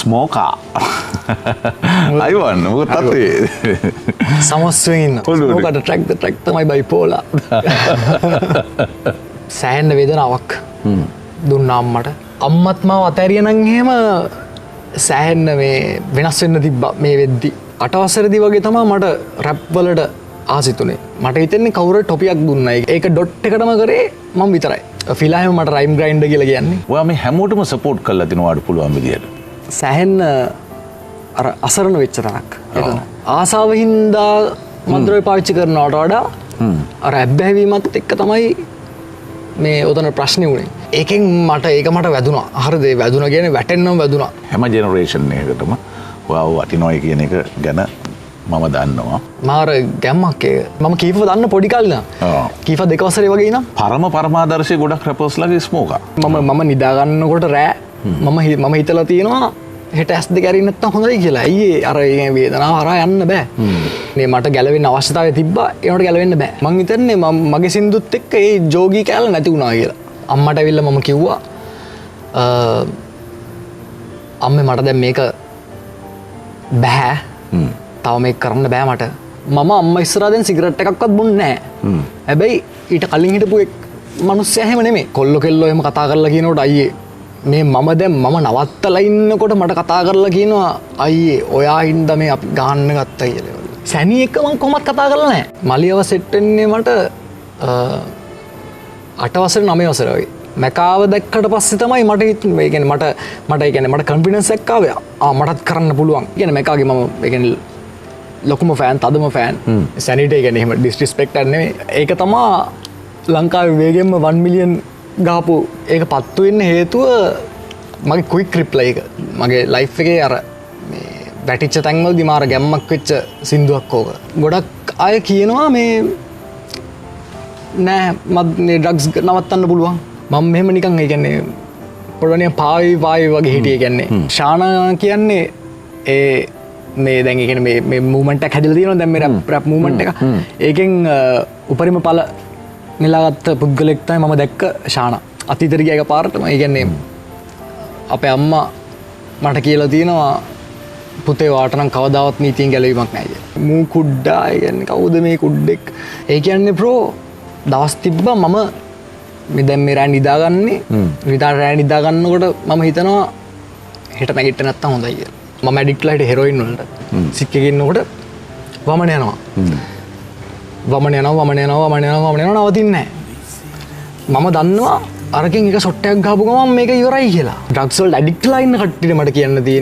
ස්මෝකා Ivan මොකද තත්ත්වේ සමස්වෙන් ඉන්න ස්මෝකට track තමයි බයිපෝලා සෑහෙන්න වේදනාවක් දුන්නා අම්මට අම්මත් මාව අතෑරියා නම් එහෙම සෑහෙන්න මේ වෙනස් වෙන්න තිබ්බා මේ වෙද්දි 8 වසරේදී වගේ තමයි මට රැප් වලට ආසිතුනේ මට හිතෙන්නේ කවුරු ටොපියක් දුන්නා ඒක ඩොට් එකටම කරේ මම විතරයි ෆිලාහෙම මට රයිම් ග්‍රයින්ඩර් කියලා කියන්නේ ඔයා මේ හැමෝටම සපෝට් කරලා තිනවාට පුළුවන් විදියට සෑහෙන්න අර අසරණ වෙච්ච තරක් එතන ආසාව හින්දා මන්ත්‍රය පාවිච්චි කරනවට වඩා අර ඇබ්බැහිවීමත් එක්ක තමයි මේ ඔතන ප්‍රශ්නේ උනේ ඒකෙන් මට වැදුනා හරිද ඒ වැදුනා කියන්නේ වැටෙන්නම වැදුනා හැම ජෙනරේෂන් එකකටම ඔයාව වටිනොයි කියන එක ගැන මම දන්නවා මාර ගැම්මක් ඒක මම කීපව දන්න පොඩි කාලේ නම් කීප 2 වසරේ වගේ ඉනම් පරමාදර්ශී ගොඩක් රැපර්ස්ලාගේ ස්මෝකා මම නිදා ගන්නකොට රෑ මම හිතලා තියෙනවා හෙට ඇස් දෙක ඇරින්න නැත්තම් හොඳයි කියලා. අයියේ අර ඒ වේදනාව හරහා යන්න බෑ. මේ මට ගැලවෙන්න අවශ්‍යතාවය තිබ්බා. ඒකට ගැලවෙන්න බෑ. මං හිතන්නේ මගේ සින්දුත් එක්ක ඒ ජෝගී කැලල නැති වුණා කියලා. අම්මට ඇවිල්ලා මම කිව්වා අම්මේ මට දැන් මේක බෑ. තව මේක කරන්න බෑ මට. මම අම්මා ඉස්සරහා දැන් සිගරට් එකක්වත් බොන්නේ නැහැ. හැබැයි ඊට කලින් හිටපු මිනිස්සයා එහෙම නෙමෙයි. කොල්ල කෙල්ලෝ එහෙම කතා කරලා කියනකොට අයියේ මේ මම දැන් මම නවත්තලා ඉන්නකොට මට කතා කරලා කියනවා අයියේ ඔයා හින්දා මේ අපි ගහන්න ගත්තා කියලා. සැනි එක මම කොහොමත් කතා කරලා නැහැ. මලියව සෙට් වෙන්නේ මට 8 වසර 9 වසර වගේ. මැකාව දැක්කට පස්සේ තමයි මට හිතුනේ. ඒ කියන්නේ මට කොන්ෆිඩන්ස් එකක් ආවේ. මටත් කරන්න පුළුවන්. කියන්නේ මැකාගේ මම ඒ කියන්නේ ලොකුම ෆෑන්, තදම ෆෑන්. සැනිට ඒ කියන්නේ එහෙම ඩිස්රිස්පෙක්ට් එකක් නෙමෙයි. ඒක තමයි ලංකාවේ වේගෙන්ම 1 මිලියන් ගාපු ඒක පත්තු වෙන්න හේතුව මගේ ක්වික් රිප්ලයි එක මගේ ලයිෆ් එකේ අර මේ වැටිච්ච තැන්වලදී මාර ගැම්මක් වෙච්ච සින්දුවක් ඕක. ගොඩක් අය කියනවා මේ නෑ මේ ඩ්‍රග්ස් නවත්තන්න පුළුවන්. මම මෙහෙම නිකන් ඒ කියන්නේ පොඩ්ඩක් පාවි වගේ හිටියේ කියන්නේ. ශානා කියන්නේ ඒ මේ දැන් ඒ කියන්නේ මේ මූවමන්ට් එකක් හැදලා තියෙනවා දැන් මේ රැප් මූවමන්ට් එක. ඒකෙන් උපරිම ඵල නිලාගත්ත පුද්ගලෙක් තමයි මම දැක්ක ශානා. අතීතෙට ගිය එකපාරටම ඒ කියන්නේ අපේ අම්මා මට කියලා තියෙනවා පුතේ වාට නම් කවදාවත් නීතියෙන් ගැලවීමක් නැහැ කියලා. මූ කුඩ්ඩා ඒ කියන්නේ කවුද මේ කුඩ්ඩෙක්? ඒ කියන්නේ බ්‍රෝ දවස් තිබ්බා මම මේ දැන් මේ රෑ නිදාගන්නේ විතර රෑ නිදා ගන්නකොට මම හිතනවා හෙට නැගිටින්න නැත්තම් හොඳයි කියලා. මම ඇඩික්ට්ලා හිටියේ හෙරොයින් වලට. සික් එකේ ඉන්නකොට වමන යනවා. වමන යනවා නවතින්නේ නැහැ. මම දන්නවා අරකින් එක ෂොට් එකක් ගහපු ගමන් මේක ඉවරයි කියලා. ඩ්‍රග්ස් වලට ඇඩික්ට්ලා ඉන්න කට්ටියට මට කියන්න තියෙන්නේ